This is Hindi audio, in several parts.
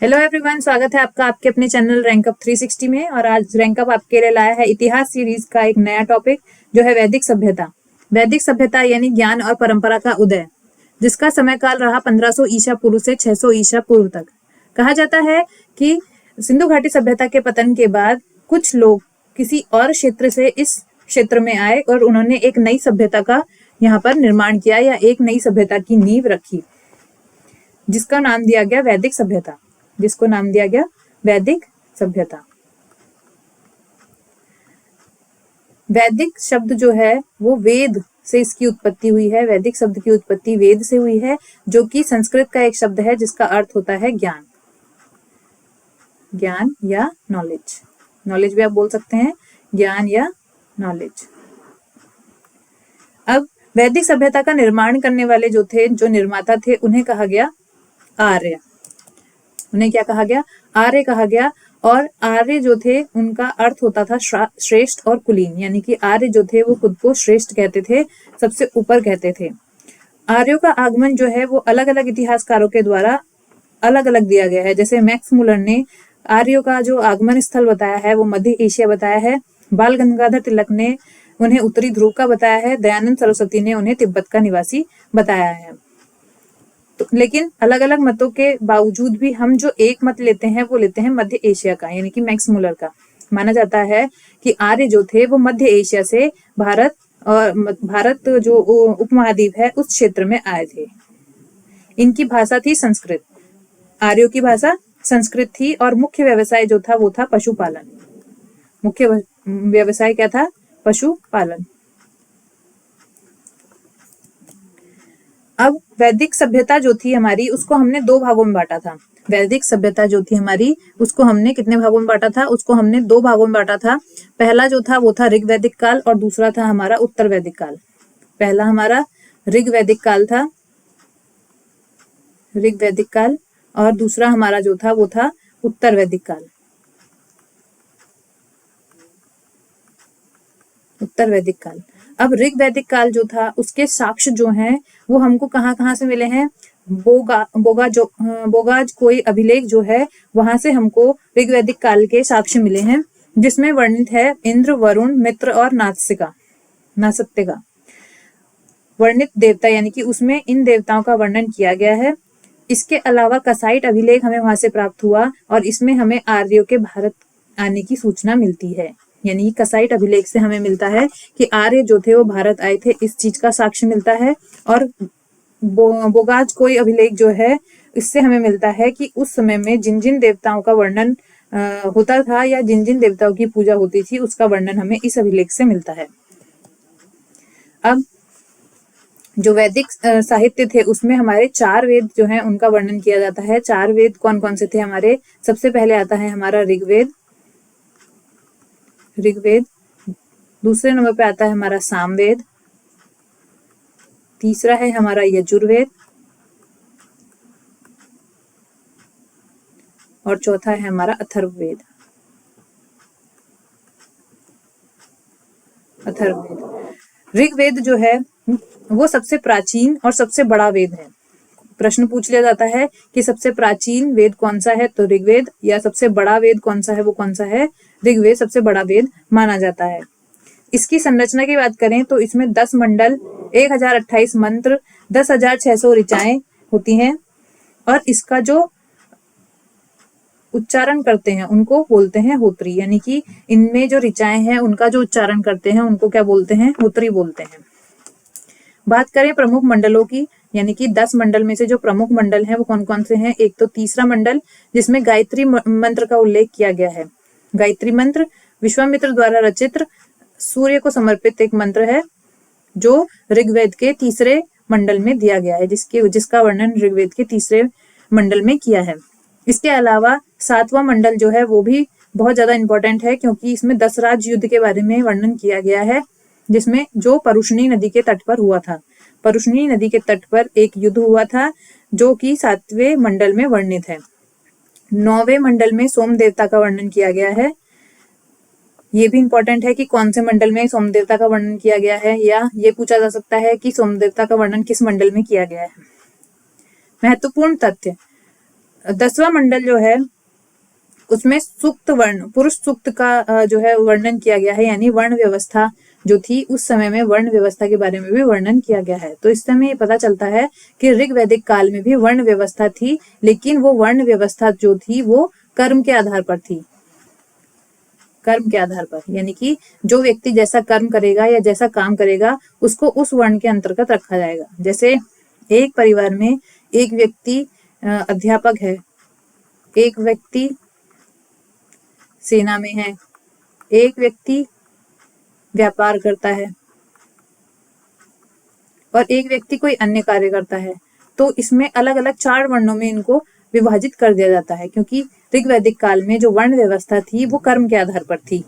हेलो एवरीवन, स्वागत है आपका आपके अपने चैनल रैंकअप 360 में। और आज रैंकअप आपके लिए लाया है इतिहास सीरीज का एक नया टॉपिक जो है वैदिक सभ्यता। वैदिक सभ्यता यानी ज्ञान और परंपरा का उदय, जिसका समय काल रहा 1500 ईसा पूर्व से 600 ईसा पूर्व तक। कहा जाता है कि सिंधु घाटी सभ्यता के पतन के बाद कुछ लोग किसी और क्षेत्र से इस क्षेत्र में आए और उन्होंने एक नई सभ्यता का यहाँ पर निर्माण किया या एक नई सभ्यता की नींव रखी, जिसका नाम दिया गया वैदिक सभ्यता। वैदिक शब्द जो है वो वेद से इसकी उत्पत्ति हुई है। वैदिक शब्द की उत्पत्ति वेद से हुई है, जो कि संस्कृत का एक शब्द है जिसका अर्थ होता है ज्ञान या नॉलेज भी आप बोल सकते हैं, ज्ञान या नॉलेज। अब वैदिक सभ्यता का निर्माण करने वाले जो निर्माता थे, उन्हें कहा गया आर्य। उन्हें क्या कहा गया? आर्य कहा गया। और आर्य जो थे उनका अर्थ होता था श्रेष्ठ और कुलीन, यानी कि आर्य जो थे वो खुद को श्रेष्ठ कहते थे, सबसे ऊपर कहते थे। आर्यों का आगमन जो है वो अलग अलग इतिहासकारों के द्वारा अलग अलग दिया गया है। जैसे मैक्स मुलर ने आर्यों का जो आगमन स्थल बताया है वो मध्य एशिया बताया है। बाल गंगाधर तिलक ने उन्हें उत्तरी ध्रुव का बताया है। दयानंद सरस्वती ने उन्हें तिब्बत का निवासी बताया है। लेकिन अलग अलग मतों के बावजूद भी हम जो एक मत लेते हैं वो लेते हैं मध्य एशिया का, यानी कि मैक्स मुलर का। माना जाता है कि आर्य जो थे वो मध्य एशिया से भारत जो उपमहाद्वीप है उस क्षेत्र में आए थे। इनकी भाषा थी संस्कृत। आर्यों की भाषा संस्कृत थी और मुख्य व्यवसाय जो था वो था पशुपालन। मुख्य व्यवसाय क्या था? पशुपालन। अब वैदिक सभ्यता जो थी हमारी, उसको हमने दो भागों में बांटा था। वैदिक सभ्यता जो थी हमारी, उसको हमने कितने भागों में बांटा था? उसको हमने दो भागों में बांटा था। पहला जो था वो था ऋग वैदिक काल और दूसरा था हमारा उत्तर वैदिक काल। पहला हमारा ऋग वैदिक काल था, ऋग वैदिक काल, और दूसरा हमारा जो था वो था उत्तर वैदिक काल, उत्तर वैदिक काल। अब ऋग वैदिक काल जो था उसके साक्ष्य जो हैं वो हमको कहाँ से मिले हैं? बोगाज कोई अभिलेख जो है वहां से हमको ऋग वैदिक काल के साक्ष्य मिले हैं, जिसमें वर्णित है इंद्र, वरुण, मित्र और नासत्य का वर्णित देवता, यानी कि उसमें इन देवताओं का वर्णन किया गया है। इसके अलावा कसाइट अभिलेख हमें वहां से प्राप्त हुआ और इसमें हमें आर्यों के भारत आने की सूचना मिलती है। यानी कसाइट अभिलेख से हमें मिलता है कि आर्य जो थे वो भारत आए थे, इस चीज का साक्ष्य मिलता है। और बोगाज कोई अभिलेख जो है, इससे हमें मिलता है कि उस समय में जिन जिन देवताओं का वर्णन होता था या जिन जिन देवताओं की पूजा होती थी उसका वर्णन हमें इस अभिलेख से मिलता है। अब जो वैदिक साहित्य थे उसमें हमारे 4 वेद जो हैं उनका वर्णन किया जाता है। 4 वेद कौन कौन से थे हमारे? सबसे पहले आता है हमारा ऋग्वेद। दूसरे नंबर पे आता है हमारा सामवेद। तीसरा है हमारा यजुर्वेद और चौथा है हमारा अथर्ववेद। ऋग्वेद जो है वो सबसे प्राचीन और सबसे बड़ा वेद है। प्रश्न पूछ लिया जाता है कि सबसे प्राचीन वेद कौन सा है, तो ऋग्वेद, या सबसे बड़ा वेद कौन सा है, वो कौन सा है? ऋग्वेद सबसे बड़ा वेद माना जाता है। इसकी संरचना की बात करें तो इसमें 10 मंडल, 1028 मंत्र, 10,600 ऋचाएं होती हैं और इसका जो उच्चारण करते हैं उनको बोलते हैं होत्री, यानी कि इनमें जो ऋचाएं हैं उनका जो उच्चारण करते हैं उनको क्या बोलते हैं? होत्री बोलते हैं। बात करें प्रमुख मंडलों की, यानी कि 10 मंडल में से जो प्रमुख मंडल हैं वो कौन कौन से हैं? एक तो तीसरा मंडल, जिसमें गायत्री मंत्र का उल्लेख किया गया है। गायत्री मंत्र विश्वामित्र द्वारा रचित सूर्य को समर्पित एक मंत्र है जो ऋग्वेद के तीसरे मंडल में दिया गया है, जिसका वर्णन ऋग्वेद के तीसरे मंडल में किया है। इसके अलावा 7वां मंडल जो है वो भी बहुत ज्यादा इंपॉर्टेंट है, क्योंकि इसमें 10 राज युद्ध के बारे में वर्णन किया गया है, जिसमें जो परुष्णी नदी के तट पर हुआ था। परुष्णी नदी के तट पर एक युद्ध हुआ था जो कि 7वें मंडल में वर्णित है। 9वें मंडल में सोम देवता का वर्णन किया गया है। ये भी इंपॉर्टेंट है कि कौन से मंडल में सोम देवता का वर्णन किया गया है, या ये पूछा जा सकता है कि सोम देवता का वर्णन किस मंडल में किया गया है। महत्वपूर्ण तथ्य, 10वां मंडल जो है उसमें सूक्त वर्ण, पुरुष सूक्त का जो है वर्णन किया गया है, यानी वर्ण व्यवस्था जो थी उस समय में वर्ण व्यवस्था के बारे में भी वर्णन किया गया है। तो इस समय ये पता चलता है कि ऋग वैदिक काल में भी वर्ण व्यवस्था थी, लेकिन वो वर्ण व्यवस्था जो थी वो कर्म के आधार पर थी, कर्म के आधार पर, यानी कि जो व्यक्ति जैसा कर्म करेगा या जैसा काम करेगा उसको उस वर्ण के अंतर्गत रखा जाएगा। जैसे एक परिवार में एक व्यक्ति अध्यापक है, एक व्यक्ति सेना में है, एक व्यक्ति व्यापार करता है और एक व्यक्ति कोई अन्य कार्य करता है, तो इसमें अलग अलग 4 वर्णों में इनको विभाजित कर दिया जाता है, क्योंकि ऋग्वैदिक काल में जो वर्ण व्यवस्था थी वो कर्म के आधार पर थी।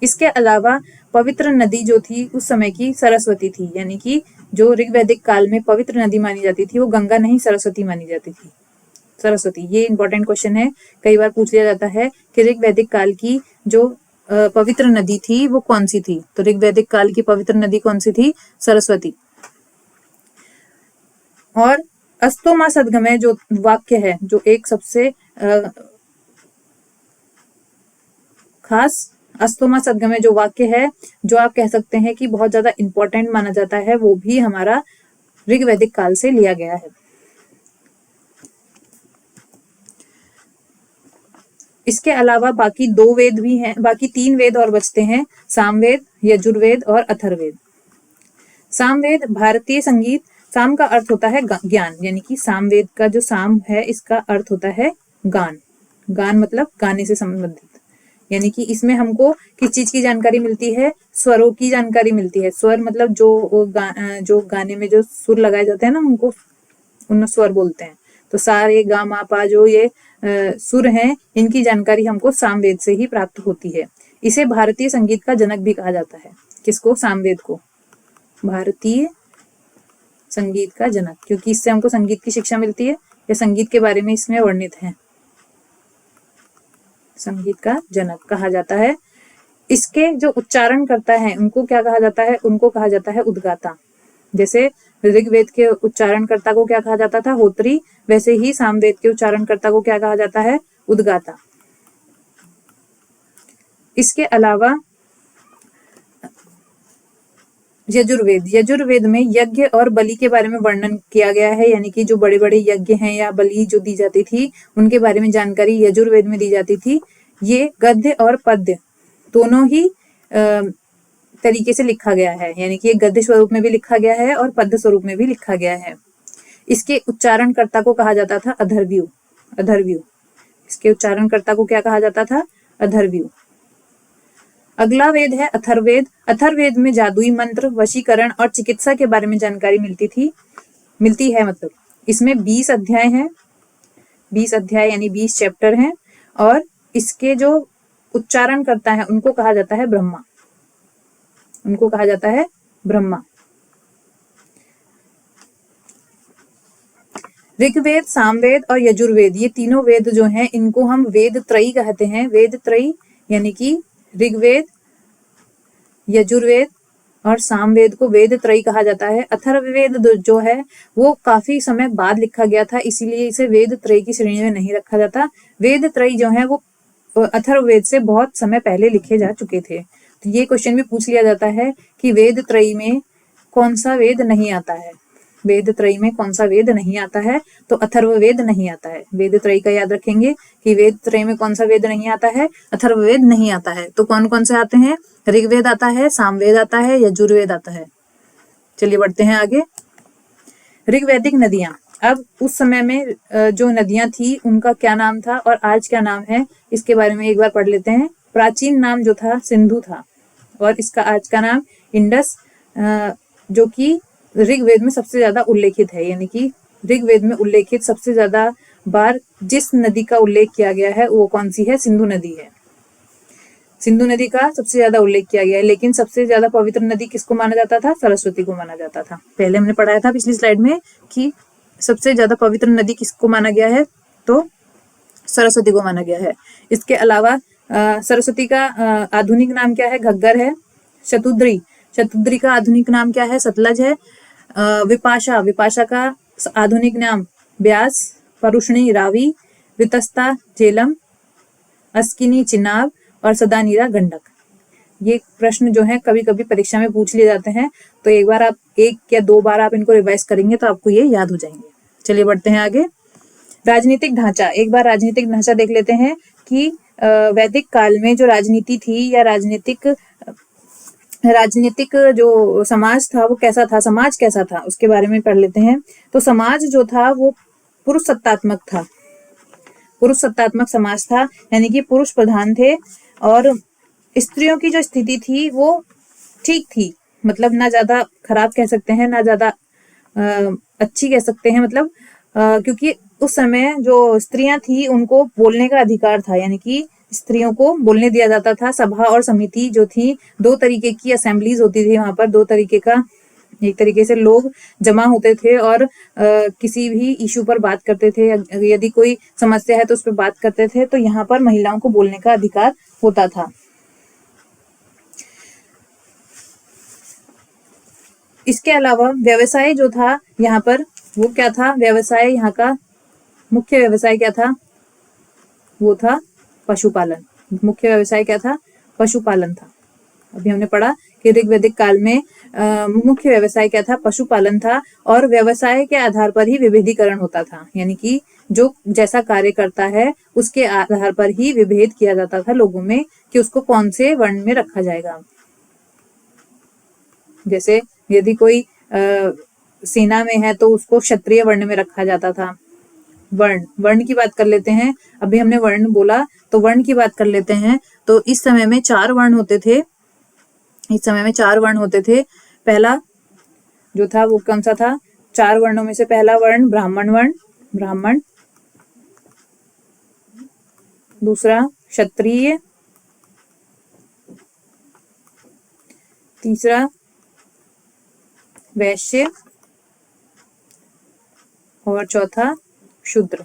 इसके अलावा पवित्र नदी जो थी उस समय की सरस्वती थी, यानी कि जो ऋग्वैदिक काल में पवित्र नदी मानी जाती थी वो गंगा नहीं सरस्वती मानी जाती थी, सरस्वती। ये इंपॉर्टेंट क्वेश्चन है, कई बार पूछ लिया जाता है कि ऋग्वैदिक काल की जो पवित्र नदी थी वो कौन सी थी, तो ऋग्वैदिक काल की पवित्र नदी कौन सी थी, सरस्वती। और अस्तोमा सद्गमय जो वाक्य है, जो एक सबसे खास अस्तोमा सद्गमय जो वाक्य है, जो आप कह सकते हैं कि बहुत ज्यादा इंपॉर्टेंट माना जाता है, वो भी हमारा ऋग्वैदिक काल से लिया गया है। इसके अलावा बाकी 2 वेद भी हैं, बाकी 3 वेद और बचते हैं, सामवेद, यजुर्वेद और अथर्ववेद। सामवेद भारतीय संगीत, साम का अर्थ होता है ज्ञान, यानी कि सामवेद का जो साम है इसका अर्थ होता है गान, गान मतलब गाने से संबंधित, यानी कि इसमें हमको किस चीज की जानकारी मिलती है, स्वरों की जानकारी मिलती है। स्वर मतलब जो गाने में जो सुर लगाए जाते हैं ना उनको उन स्वर बोलते हैं। तो सा रे गा मा पा जो ये सुर हैं, इनकी जानकारी हमको सामवेद से ही प्राप्त होती है। इसे भारतीय संगीत का जनक भी कहा जाता है। किसको, सामवेद को भारतीय संगीत का जनक, क्योंकि इससे हमको संगीत की शिक्षा मिलती है या संगीत के बारे में इसमें वर्णित है, संगीत का जनक कहा जाता है। इसके जो उच्चारण करता है उनको क्या कहा जाता है, उनको कहा जाता है उद्गाता। जैसे ऋग्वेद के उच्चारणकर्ता को क्या कहा जाता था, होत्री, वैसे ही सामवेद के उच्चारणकर्ता को क्या कहा जाता है, उद्गाता। इसके अलावा यजुर्वेद, यजुर्वेद में यज्ञ और बलि के बारे में वर्णन किया गया है, यानी कि जो बड़े बड़े यज्ञ हैं या बलि जो दी जाती थी उनके बारे में जानकारी यजुर्वेद में दी जाती थी। ये गद्य और पद्य दोनों ही तरीके से लिखा गया है, यानी कि गद्य स्वरूप में भी लिखा गया है और पद्य स्वरूप में भी लिखा गया है। इसके उच्चारणकर्ता को कहा जाता था अधर्व्यू, अधर्व्यू। इसके उच्चारणकर्ता को क्या कहा जाता था, अधर्व्यू। अगला वेद है अथर्ववेद। अथर्ववेद में जादुई मंत्र, वशीकरण और चिकित्सा के बारे में जानकारी मिलती है मतलब। इसमें 20 अध्याय हैं, 20 अध्याय यानी 20 चैप्टर हैं, और इसके जो उच्चारण करता है उनको कहा जाता है ब्रह्मा, उनको कहा जाता है ब्रह्मा। ऋग्वेद, सामवेद और यजुर्वेद, ये तीनों वेद जो हैं इनको हम वेद त्रयी कहते हैं। वेद त्रयी यानी कि ऋग्वेद, यजुर्वेद और सामवेद को वेद त्रयी कहा जाता है। अथर्ववेद जो है वो काफी समय बाद लिखा गया था, इसीलिए इसे वेद त्रयी की श्रेणी में नहीं रखा जाता। वेद त्रयी जो है वो अथर्ववेद से बहुत समय पहले लिखे जा चुके थे। तो ये क्वेश्चन भी पूछ लिया जाता है कि वेद त्रयी में कौन सा वेद नहीं आता है, वेद त्रयी में कौन सा वेद नहीं आता है, तो अथर्ववेद नहीं आता है। वेद त्रयी का याद रखेंगे कि वेद त्रयी में कौन सा वेद नहीं आता है, अथर्ववेद नहीं आता है। तो कौन कौन से आते हैं, ऋग्वेद आता है, सामवेद आता है, यजुर्वेद आता है। चलिए बढ़ते हैं आगे। ऋग्वैदिक नदियां, अब उस समय में जो नदियां थी उनका क्या नाम था और आज क्या नाम है, इसके बारे में एक बार पढ़ लेते हैं। प्राचीन नाम जो था सिंधु था और इसका आज का नाम इंडस, जो कि ऋग्वेद में सबसे ज्यादा उल्लेखित है, यानी कि ऋग्वेद में उल्लेखित सबसे ज्यादा बार जिस नदी का उल्लेख किया गया है वो कौन सी है, सिंधु नदी है। सिंधु नदी का सबसे ज्यादा उल्लेख किया गया है, लेकिन सबसे ज्यादा पवित्र नदी किसको माना जाता था, सरस्वती को माना जाता था। पहले हमने पढ़ाया था पिछली स्लाइड में कि सबसे ज्यादा पवित्र नदी किसको माना गया है, तो सरस्वती को माना गया है। इसके अलावा सरस्वती का आधुनिक नाम क्या है, घग्गर है। शतुद्री, शतुद्री का आधुनिक नाम क्या है, सतलज है। विपाशा, विपाशा का आधुनिक नाम ब्यास परुष्णी रावी, वितस्ता झेलम, अस्किनी चिनाब और सदानीरा गंडक। ये प्रश्न जो है कभी कभी परीक्षा में पूछ लिए जाते हैं, तो एक बार आप 1 या 2 बार आप इनको रिवाइज करेंगे तो आपको ये याद हो जाएंगे। चलिए बढ़ते हैं आगे। राजनीतिक ढांचा, एक बार राजनीतिक ढांचा देख लेते हैं कि वैदिक काल में जो राजनीति थी या राजनीतिक जो समाज था वो कैसा था, समाज कैसा था, उसके बारे में पढ़ लेते हैं। तो समाज जो था वो पुरुष सत्तात्मक था, पुरुष सत्तात्मक समाज था, यानी कि पुरुष प्रधान थे। और स्त्रियों की जो स्थिति थी वो ठीक थी, मतलब ना ज्यादा खराब कह सकते हैं ना ज्यादा अच्छी कह सकते हैं, मतलब क्योंकि उस समय जो स्त्रियां थी उनको बोलने का अधिकार था, यानी कि स्त्रियों को बोलने दिया जाता था। सभा और समिति जो थी, 2 तरीके की असेंबलीज होती थी वहां पर, 2 तरीके का, एक तरीके से लोग जमा होते थे और किसी भी इशू पर बात करते थे, यदि कोई समस्या है तो उस पर बात करते थे। तो यहाँ पर महिलाओं को बोलने का अधिकार होता था। इसके अलावा व्यवसाय जो था यहाँ पर वो क्या था, व्यवसाय यहाँ का मुख्य व्यवसाय क्या था, वो था पशुपालन। मुख्य व्यवसाय क्या था, पशुपालन था। अभी हमने पढ़ा कि ऋग्वैदिक काल में मुख्य व्यवसाय क्या था, पशुपालन था। और व्यवसाय के आधार पर ही विभेदीकरण होता था, यानी कि जो जैसा कार्य करता है उसके आधार पर ही विभेद किया जाता था लोगों में कि उसको कौन से वर्ण में रखा जाएगा। जैसे यदि कोई सेना में है तो उसको क्षत्रिय वर्ण में रखा जाता था। वर्ण की बात कर लेते हैं, अभी हमने वर्ण बोला तो वर्ण की बात कर लेते हैं। तो इस समय में 4 वर्ण होते थे, इस समय में 4 वर्ण होते थे। पहला जो था वो कौन सा था, 4 वर्णों में से पहला वर्ण ब्राह्मण वर्ण, ब्राह्मण। दूसरा क्षत्रिय, तीसरा वैश्य और चौथा शूद्र।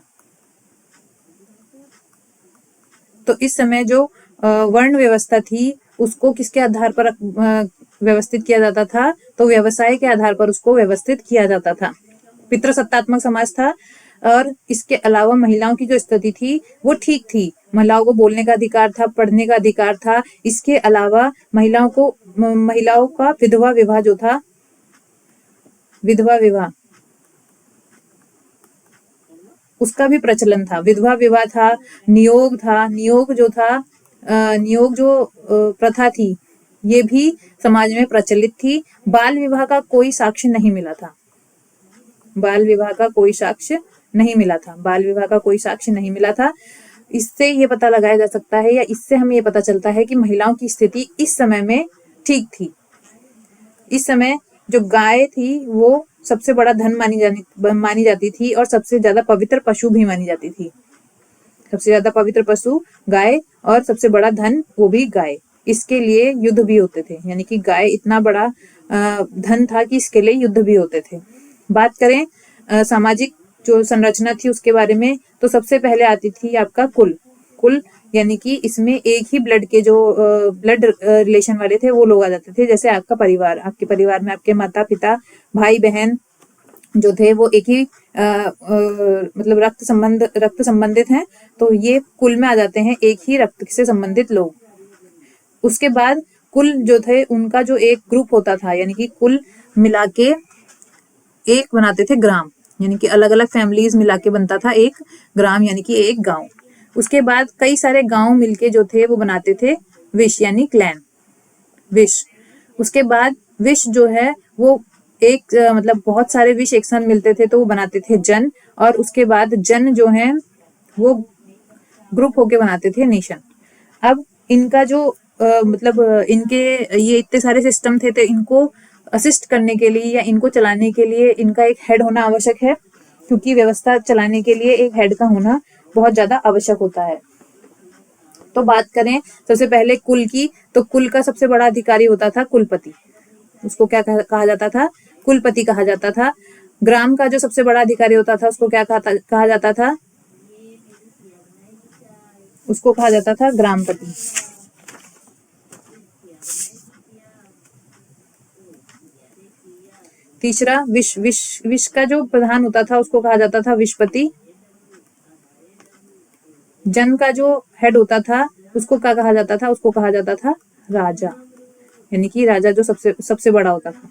तो इस समय जो वर्ण व्यवस्था थी उसको किसके आधार पर व्यवस्थित किया जाता था, तो व्यवसाय के आधार पर उसको व्यवस्थित किया जाता था। पितृसत्तात्मक समाज था। और इसके अलावा महिलाओं की जो स्थिति थी वो ठीक थी, महिलाओं को बोलने का अधिकार था, पढ़ने का अधिकार था। इसके अलावा महिलाओं का विधवा विवाह जो था, विधवा विवाह उसका भी प्रचलन था। विधवा विवाह था, नियोग था, नियोग जो प्रथा थी ये भी समाज में प्रचलित थी। बाल विवाह का कोई साक्ष्य नहीं मिला था, बाल विवाह का कोई साक्ष्य नहीं मिला था, बाल विवाह का कोई साक्ष्य नहीं मिला था। इससे ये पता लगाया जा सकता है या इससे हमें ये पता चलता है कि महिलाओं की स्थिति इस समय में ठीक थी। इस समय जो गाय थी वो सबसे बड़ा धन मानी जाती थी और सबसे ज्यादा पवित्र पशु भी मानी जाती थी। सबसे ज्यादा पवित्र पशु गाय और सबसे बड़ा धन वो भी गाय। इसके लिए युद्ध भी होते थे, यानी कि गाय इतना बड़ा धन था कि इसके लिए युद्ध भी होते थे। बात करें सामाजिक जो संरचना थी उसके बारे में, तो सबसे पहले आती थी आपका कुल, यानी कि इसमें एक ही ब्लड के जो ब्लड रिलेशन वाले थे वो लोग आ जाते थे। जैसे आपका परिवार, आपके परिवार में आपके माता पिता भाई बहन जो थे वो एक ही मतलब रक्त संबंधित हैं, तो ये कुल में आ जाते हैं, एक ही रक्त से संबंधित लोग। उसके बाद कुल जो थे उनका जो एक ग्रुप होता था, यानी कि कुल मिला के एक बनाते थे ग्राम, यानी कि अलग अलग फैमिलीज मिला के बनता था एक ग्राम, यानी कि एक गांव। उसके बाद कई सारे गांव मिलके जो थे वो बनाते थे विश, यानी क्लैन, विश। उसके बाद विश जो है वो एक मतलब बहुत सारे विश एक साथ मिलते थे तो वो बनाते थे जन, और उसके बाद जन जो है वो ग्रुप होके बनाते थे नेशन। अब इनका जो मतलब इनके ये इतने सारे सिस्टम थे, तो इनको असिस्ट करने के लिए या इनको चलाने के लिए इनका एक हेड होना आवश्यक है, क्योंकि व्यवस्था चलाने के लिए एक हेड का होना बहुत ज्यादा आवश्यक होता है। तो बात करें सबसे पहले कुल की, तो कुल का सबसे बड़ा अधिकारी होता था कुलपति। उसको क्या कहा जाता था, कुलपति कहा जाता था। ग्राम का जो सबसे बड़ा अधिकारी होता था उसको क्या कहा जाता था, उसको कहा जाता था ग्रामपति। तीसरा विश का जो प्रधान होता था उसको कहा जाता था विशपति। जन का जो हेड होता था उसको क्या कहा जाता था, उसको कहा जाता था राजा, यानी कि राजा जो सबसे सबसे बड़ा होता था,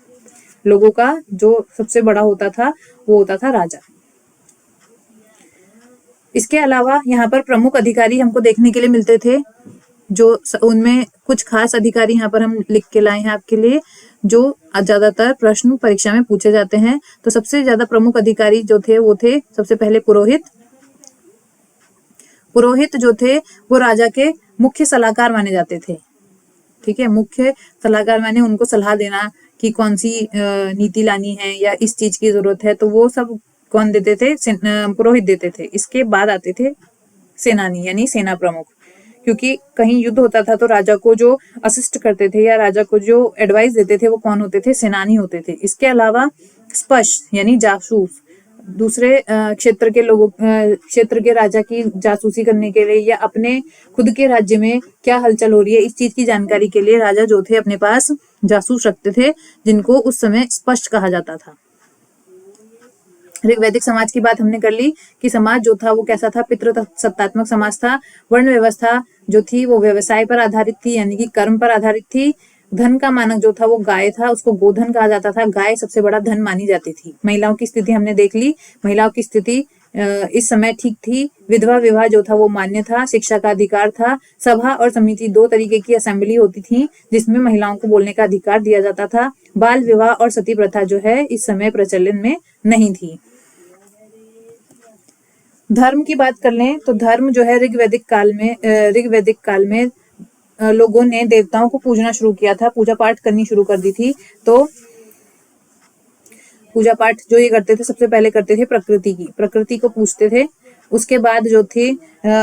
लोगों का जो सबसे बड़ा होता था वो होता था राजा। इसके अलावा यहाँ पर प्रमुख अधिकारी हमको देखने के लिए मिलते थे, जो उनमें कुछ खास अधिकारी यहाँ पर हम लिख के लाए हैं आपके लिए, जो ज्यादातर प्रश्न परीक्षा में पूछे जाते हैं। तो सबसे ज्यादा प्रमुख अधिकारी जो थे वो थे सबसे पहले पुरोहित। पुरोहित जो थे वो राजा के मुख्य सलाहकार माने जाते थे। ठीक है, मुख्य सलाहकार माने उनको सलाह देना कि कौन सी नीति लानी है या इस चीज की जरूरत है, तो वो सब कौन देते थे, पुरोहित देते थे। इसके बाद आते थे सेनानी यानी सेना प्रमुख, क्योंकि कहीं युद्ध होता था तो राजा को जो असिस्ट करते थे या राजा को जो एडवाइस देते थे वो कौन होते थे, सेनानी होते थे। इसके अलावा स्पष्ट यानी जासूस, दूसरे क्षेत्र के लोगों क्षेत्र के राजा की जासूसी करने के लिए या अपने खुद के राज्य में क्या हलचल हो रही है इस चीज की जानकारी के लिए राजा जो थे अपने पास जासूस रखते थे, जिनको उस समय स्पष्ट कहा जाता था। ऋग्वैदिक समाज की बात हमने कर ली कि समाज जो था वो कैसा था, पितृसत्तात्मक समाज था। वर्ण व्यवस्था जो थी वो व्यवसाय पर आधारित थी, यानी कि कर्म पर आधारित थी। धन का मानक जो था वो गाय था, उसको गोधन कहा जाता था। गाय सबसे बड़ा धन मानी जाती थी। महिलाओं की स्थिति हमने देख ली, महिलाओं की स्थिति इस समय ठीक थी। विधवा विवाह जो था वो मान्य था। शिक्षा का अधिकार था। सभा और समिति, दो तरीके की असेंबली होती थी जिसमें महिलाओं को बोलने का अधिकार दिया जाता था। बाल विवाह और सती प्रथा जो है इस समय प्रचलन में नहीं थी। धर्म की बात कर लें तो धर्म जो है ऋग्वैदिक काल में लोगों ने देवताओं को पूजना शुरू किया था, पूजा पाठ करनी शुरू कर दी थी। तो पूजा पाठ जो ये करते थे सबसे पहले करते थे प्रकृति को पूजते थे। उसके बाद जो थे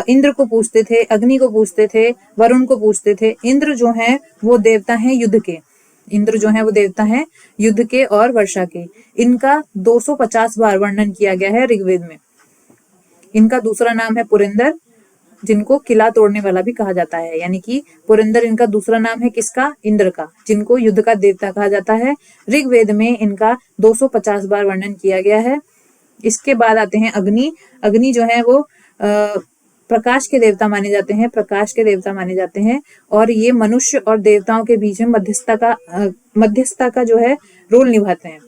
इंद्र को पूजते थे, अग्नि को पूजते थे, वरुण को पूजते थे। इंद्र जो है वो देवता है युद्ध के, इंद्र जो है वो देवता है युद्ध के और वर्षा के। इनका 250 बार वर्णन किया गया है ऋग्वेद में। इनका दूसरा नाम है पुरंदर, जिनको किला तोड़ने वाला भी कहा जाता है, यानी कि पुरंदर इनका दूसरा नाम है किसका, इंद्र का, जिनको युद्ध का देवता कहा जाता है। ऋग्वेद में इनका 250 बार वर्णन किया गया है। इसके बाद आते हैं अग्नि। अग्नि जो है वो प्रकाश के देवता माने जाते हैं, प्रकाश के देवता माने जाते हैं, और ये मनुष्य और देवताओं के बीच में मध्यस्थता का जो है रोल निभाते हैं।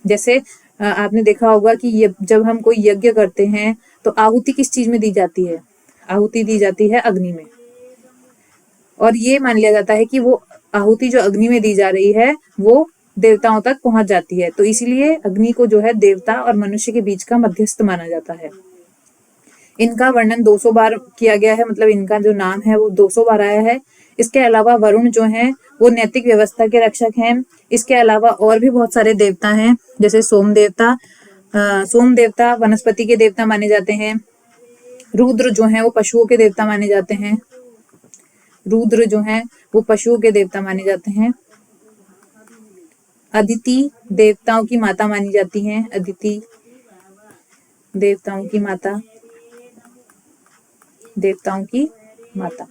जैसे आपने देखा होगा कि जब हम कोई यज्ञ करते हैं तो आहुति किस चीज में दी जाती है, आहुति दी जाती है अग्नि में, और ये मान लिया जाता है कि वो आहुति जो अग्नि में दी जा रही है वो देवताओं तक पहुंच जाती है। तो इसीलिए अग्नि को जो है देवता और मनुष्य के बीच का मध्यस्थ माना जाता है। इनका वर्णन 200 बार किया गया है, मतलब इनका जो नाम है वो 200 बार आया है। इसके अलावा वरुण जो है वो नैतिक व्यवस्था के रक्षक हैं। इसके अलावा और भी बहुत सारे देवता हैं, जैसे सोम देवता वनस्पति के देवता माने जाते हैं। रुद्र जो है वो पशुओं के देवता माने जाते हैं। रुद्र जो है वो पशुओं के देवता माने जाते हैं। अदिति देवताओं की माता मानी जाती हैं। अदिति देवताओं की माता, देवताओं की माता,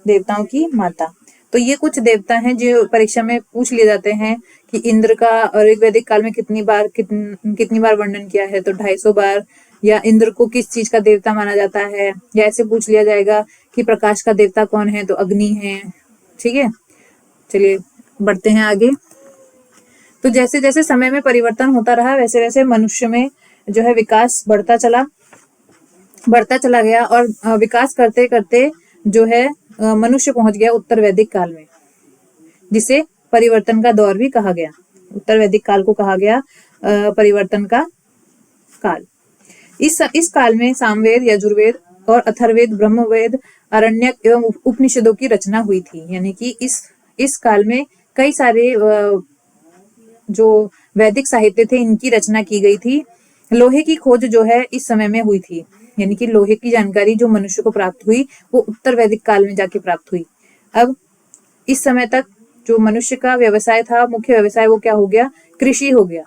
देवताओं की माता। तो ये कुछ देवता हैं जो परीक्षा में पूछ लिए जाते हैं कि इंद्र का ऋग्वैदिक काल में कितनी बार वर्णन किया है, तो 250 बार। या इंद्र को किस चीज का देवता माना जाता है, या ऐसे पूछ लिया जाएगा कि प्रकाश का देवता कौन है, तो अग्नि है। ठीक है, चलिए बढ़ते हैं आगे। तो जैसे जैसे समय में परिवर्तन होता रहा वैसे वैसे मनुष्य में जो है विकास बढ़ता चला गया, और विकास करते करते जो है मनुष्य पहुंच गया उत्तर वैदिक काल में, जिसे परिवर्तन का दौर भी कहा गया। उत्तर वैदिक काल को कहा गया परिवर्तन का काल। इस काल में सामवेद, यजुर्वेद और अथर्ववेद, ब्रह्मवेद, अरण्यक एवं उपनिषदों की रचना हुई थी। यानी कि इस काल में कई सारे जो वैदिक साहित्य थे इनकी रचना की गई थी। लोहे की खोज जो है इस समय में हुई थी, यानी कि लोहे की जानकारी जो मनुष्य को प्राप्त हुई वो उत्तर वैदिक काल में जाके प्राप्त हुई। अब इस समय तक जो मनुष्य का व्यवसाय था, मुख्य व्यवसाय, वो क्या हो गया, कृषि हो गया।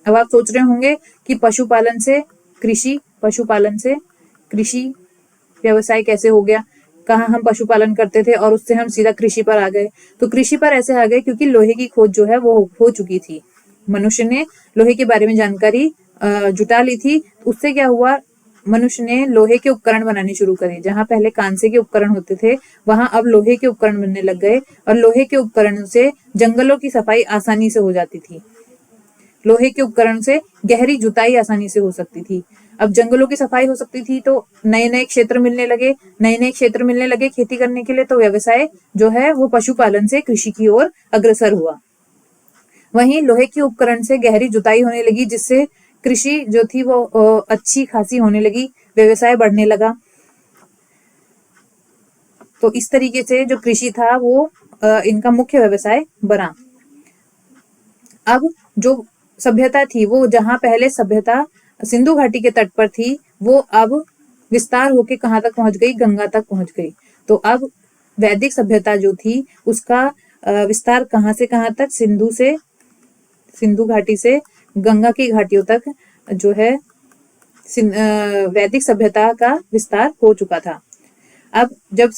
अब आप सोच रहे होंगे कि पशुपालन से कृषि व्यवसाय कैसे हो गया, कहाँ हम पशुपालन करते थे और उससे हम सीधा कृषि पर आ गए। तो कृषि पर ऐसे आ गए क्योंकि लोहे की खोज जो है वो हो चुकी थी। मनुष्य ने लोहे के बारे में जानकारी जुटा ली थी। उससे क्या हुआ, मनुष्य ने लोहे के उपकरण बनाने शुरू करे। जहां पहले कांसे के उपकरण होते थे वहां अब लोहे के उपकरण बनने लग गए और लोहे के उपकरणों से जंगलों की सफाई आसानी से हो जाती थी। लोहे के उपकरण से गहरी जुताई आसानी से हो सकती थी। अब जंगलों की सफाई हो सकती थी तो नए नए क्षेत्र मिलने लगे खेती करने के लिए। तो व्यवसाय जो है वो पशुपालन से कृषि की ओर अग्रसर हुआ। वहीं लोहे के उपकरण से गहरी जुताई होने लगी जिससे कृषि जो थी वो अच्छी खासी होने लगी, व्यवसाय बढ़ने लगा। तो इस तरीके से जो कृषि था वो इनका मुख्य व्यवसाय बना। अब जो सभ्यता थी वो जहां पहले सभ्यता सिंधु घाटी के तट पर थी वो अब विस्तार होके कहाँ तक पहुंच गई, गंगा तक पहुंच गई। तो अब वैदिक सभ्यता जो थी उसका विस्तार कहाँ से कहाँ तक, सिंधु घाटी से गंगा की घाटियों तक जो है वैदिक सभ्यता का विस्तार हो चुका था। अब जब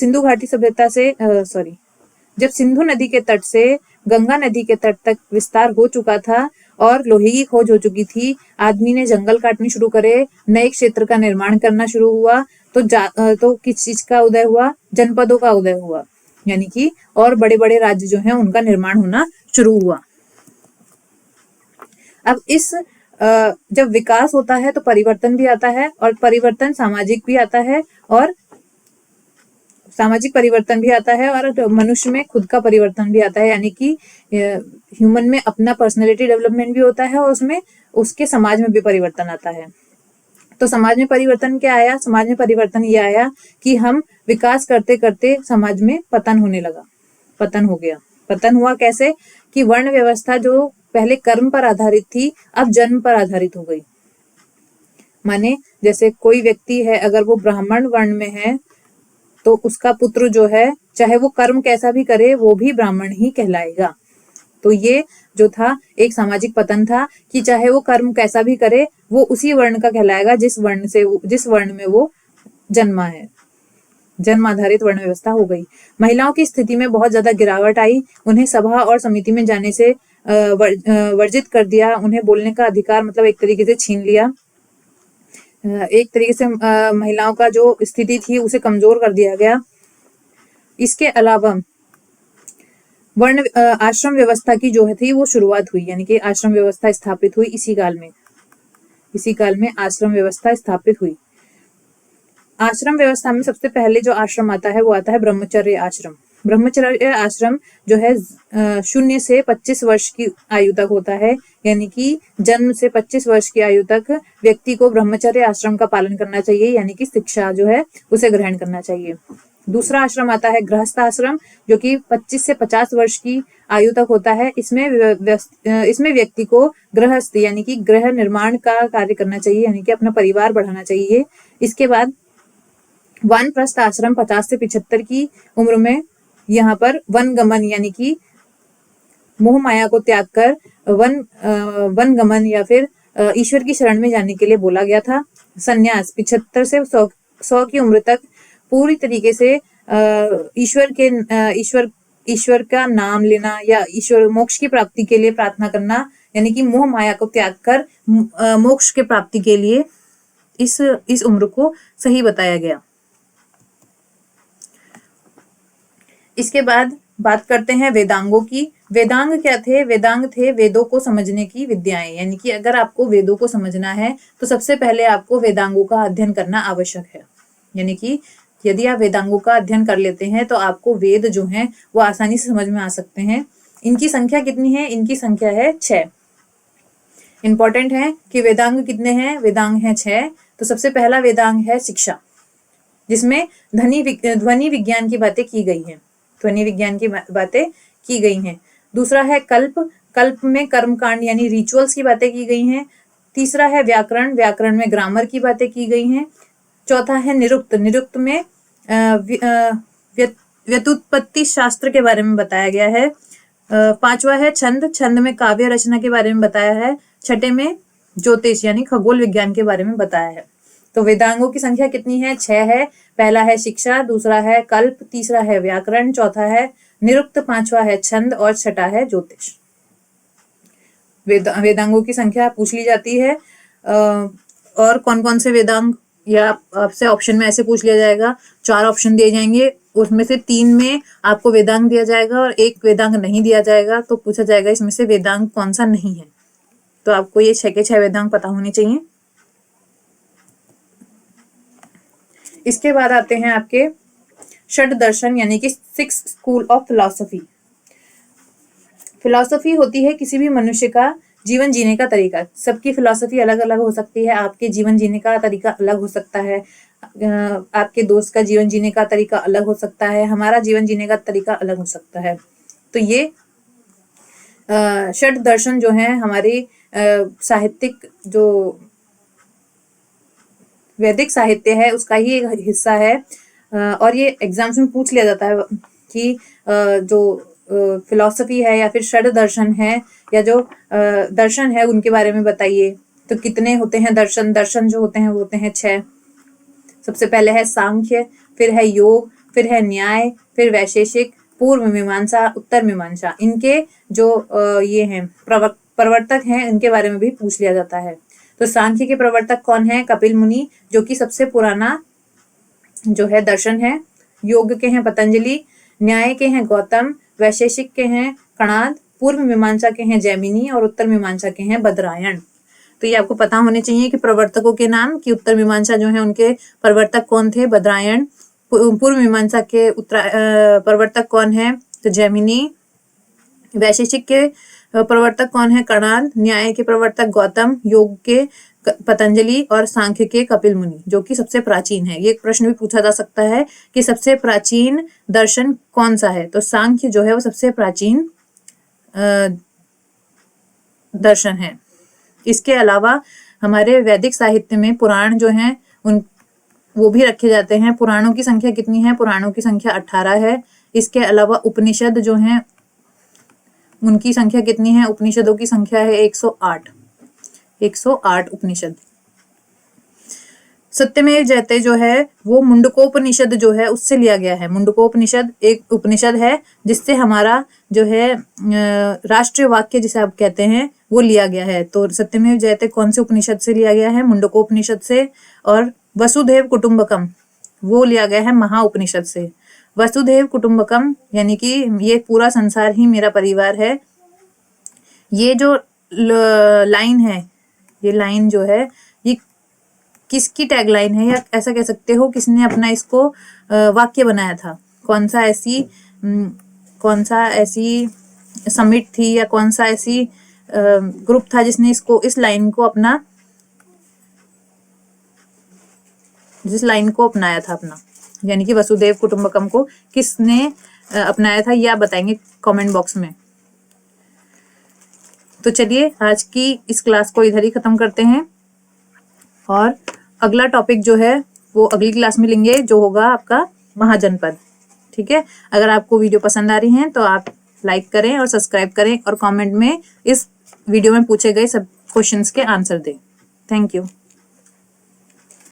जब सिंधु नदी के तट से गंगा नदी के तट तक विस्तार हो चुका था और लोहे की खोज हो चुकी थी, आदमी ने जंगल काटने शुरू करे, नए क्षेत्र का निर्माण करना शुरू हुआ। तो किस चीज का उदय हुआ, जनपदों का उदय हुआ, यानी कि और बड़े बड़े राज्य जो हैं उनका निर्माण होना शुरू हुआ। अब इस जब विकास होता है तो परिवर्तन भी आता है और परिवर्तन सामाजिक भी आता है और सामाजिक परिवर्तन भी आता है और मनुष्य में खुद का परिवर्तन भी आता है, यानी कि ह्यूमन में अपना पर्सनैलिटी डेवलपमेंट भी होता है और उसमें उसके समाज में भी परिवर्तन आता है। तो समाज में परिवर्तन क्या आया? समाज में परिवर्तन ये आया कि हम विकास करते करते समाज में पतन होने लगा, पतन हो गया। पतन हुआ कैसे कि वर्ण व्यवस्था जो पहले कर्म पर आधारित थी अब जन्म पर आधारित हो गई। माने जैसे कोई व्यक्ति है अगर वो ब्राह्मण वर्ण में है तो उसका पुत्र जो है चाहे वो कर्म कैसा भी करे वो भी ब्राह्मण ही कहलाएगा। तो ये जो था एक सामाजिक पतन था कि चाहे वो कर्म कैसा भी करे वो उसी वर्ण का कहलाएगा जिस वर्ण में वो जन्मा है। जन्म आधारित वर्ण व्यवस्था हो गई। महिलाओं की स्थिति में बहुत ज्यादा गिरावट आई, उन्हें सभा और समिति में जाने से वर्जित कर दिया, उन्हें बोलने का अधिकार मतलब एक तरीके से छीन लिया। एक तरीके से महिलाओं का जो स्थिति थी उसे कमजोर कर दिया गया। इसके अलावा वर्ण आश्रम व्यवस्था की जो थी वो शुरुआत हुई, यानी कि आश्रम व्यवस्था स्थापित हुई इसी काल में आश्रम व्यवस्था स्थापित हुई। आश्रम व्यवस्था में सबसे पहले जो आश्रम आता है वो आता है ब्रह्मचर्य आश्रम। ब्रह्मचर्य आश्रम जो है 0 से 25 वर्ष की आयु तक होता है, यानी कि जन्म से 25 वर्ष की आयु तक व्यक्ति को ब्रह्मचर्य आश्रम का पालन करना चाहिए, यानी कि शिक्षा जो है उसे ग्रहण करना चाहिए। दूसरा आश्रम आता है गृहस्थ आश्रम जो कि 25 से 50 वर्ष की आयु तक होता है। इसमें व्यक्ति को गृहस्थ यानी कि गृह निर्माण का कार्य करना चाहिए, यानी कि अपना परिवार बढ़ाना चाहिए। इसके बाद वानप्रस्थ आश्रम 50 से 75 की उम्र में यहाँ पर वन गमन यानी कि मोह माया को त्याग कर वन गमन या फिर ईश्वर की शरण में जाने के लिए बोला गया था। संन्यास 75 से 100 की उम्र तक पूरी तरीके से ईश्वर का नाम लेना या ईश्वर मोक्ष की प्राप्ति के लिए प्रार्थना करना, यानी कि मोह माया को त्याग कर मोक्ष के प्राप्ति के लिए इस उम्र को सही बताया गया। इसके बाद बात करते हैं वेदांगों की। वेदांग क्या थे? वेदांग थे वेदों को समझने की विद्याएं, यानी कि अगर आपको वेदों को समझना है तो सबसे पहले आपको वेदांगों का अध्ययन करना आवश्यक है। यानी कि यदि आप वेदांगों का अध्ययन कर लेते हैं तो आपको वेद जो हैं वो आसानी से समझ में आ सकते हैं। इनकी संख्या कितनी है? इनकी संख्या है 6। इंपॉर्टेंट है कि वेदांग कितने हैं? वेदांग हैं 6। तो सबसे पहला वेदांग है शिक्षा, जिसमें ध्वनि विज्ञान की बातें की गई हैं। ध्वनि विज्ञान की बातें की गई हैं। दूसरा है कल्प में कर्मकांड यानी रिचुअल्स की बातें की गई हैं। तीसरा है व्याकरण में ग्रामर की बातें की गई हैं। चौथा है निरुक्त में व्युत्पत्ति शास्त्र के बारे में बताया गया है। पांचवा है छंद में काव्य रचना के बारे में बताया है। छठे में ज्योतिष यानी खगोल विज्ञान के बारे में बताया है। तो वेदांगों की संख्या कितनी है? 6 है। पहला है शिक्षा, दूसरा है कल्प, तीसरा है व्याकरण, चौथा है निरुक्त, पांचवा है छंद और छठा है ज्योतिष। वेदांगों की संख्या पूछ ली जाती है। और कौन कौन से वेदांग या आपसे ऑप्शन में ऐसे पूछ लिया जाएगा, 4 ऑप्शन दिए जाएंगे, उसमें से 3 में आपको वेदांग दिया जाएगा और 1 वेदांग नहीं दिया जाएगा, तो पूछा जाएगा इसमें से वेदांग कौन सा नहीं है। तो आपको ये 6 के 6 वेदांग पता होने चाहिए। इसके बाद आते हैं आपके षड दर्शन यानी कि 6 स्कूल ऑफ फिलॉसफी। फिलॉसफी होती है किसी भी मनुष्य का जीवन जीने का तरीका। सबकी फिलॉसफी अलग अलग हो सकती है, आपके जीवन जीने का तरीका अलग हो सकता है, आपके दोस्त का जीवन जीने का तरीका अलग हो सकता है, हमारा जीवन जीने का तरीका अलग हो सकता है। तो ये षड दर्शन जो है हमारी साहित्यिक जो वैदिक साहित्य है उसका ही एक हिस्सा है। और ये एग्जाम्स में पूछ लिया जाता है कि जो फिलॉसफी है या फिर षड दर्शन है या जो दर्शन है उनके बारे में बताइए। तो कितने होते हैं दर्शन? दर्शन जो होते हैं वो होते हैं 6। सबसे पहले है सांख्य, फिर है योग, फिर है न्याय, फिर वैशेषिक, पूर्व मीमांसा, उत्तर मीमांसा। इनके जो ये हैं प्रवर्तक हैं इनके बारे में भी पूछ लिया जाता है। तो सांख्य के प्रवर्तक कौन है? कपिल मुनि, जो कि सबसे पुराना जो है दर्शन है। योग के हैं पतंजलि, न्याय के हैं गौतम, वैशेषिक के हैं कणाद, पूर्व मीमांसा के हैं जैमिनी और उत्तर मीमांसा के हैं बदरायण। तो ये आपको पता होने चाहिए कि प्रवर्तकों के नाम, कि उत्तर मीमांसा जो है उनके प्रवर्तक कौन थे? बदरायण। पूर्व मीमांसा के प्रवर्तक कौन है? तो जैमिनी। वैशेषिक के प्रवर्तक कौन है? कणाद। न्याय के प्रवर्तक गौतम, योग के पतंजलि और सांख्य के कपिल मुनि, जो कि सबसे प्राचीन है। ये एक प्रश्न भी पूछा जा सकता है कि सबसे प्राचीन दर्शन कौन सा है? तो सांख्य जो है वो सबसे प्राचीन दर्शन है। इसके अलावा हमारे वैदिक साहित्य में पुराण जो हैं उन वो भी रखे जाते हैं। पुराणों की संख्या कितनी है? पुराणों की संख्या 18 है। इसके अलावा उपनिषद जो हैं उनकी संख्या कितनी है? उपनिषदों की संख्या है 108 उपनिषद। सत्यमेव जयते जो है वो मुंडकोपनिषद जो है उससे लिया गया है। मुंडकोपनिषद एक उपनिषद है जिससे हमारा जो है राष्ट्रीय वाक्य जिसे आप कहते हैं वो लिया गया है। तो सत्यमेव जयते कौन से उपनिषद से लिया गया है? मुंडकोपनिषद से। और वसुधैव कुटुंबकम वो लिया गया है महाउपनिषद से। वसुधैव कुटुंबकम यानी कि ये पूरा संसार ही मेरा परिवार है। ये जो लाइन है, ये लाइन जो है ये किसकी टैगलाइन है या ऐसा कह सकते हो किसने अपना इसको वाक्य बनाया था? कौन सा ऐसी समिट थी या कौन सा ऐसी ग्रुप था जिसने इस लाइन को अपनाया था अपना, यानी कि वसुधैव कुटुंबकम को किसने अपनाया था, ये आप बताएंगे कमेंट बॉक्स में। तो चलिए आज की इस क्लास को इधर ही खत्म करते हैं और अगला टॉपिक जो है वो अगली क्लास में लेंगे, जो होगा आपका महाजनपद। ठीक है, अगर आपको वीडियो पसंद आ रही है तो आप लाइक करें और सब्सक्राइब करें और कमेंट में इस वीडियो में पूछे गए सब क्वेश्चंस के आंसर दें। Thank you.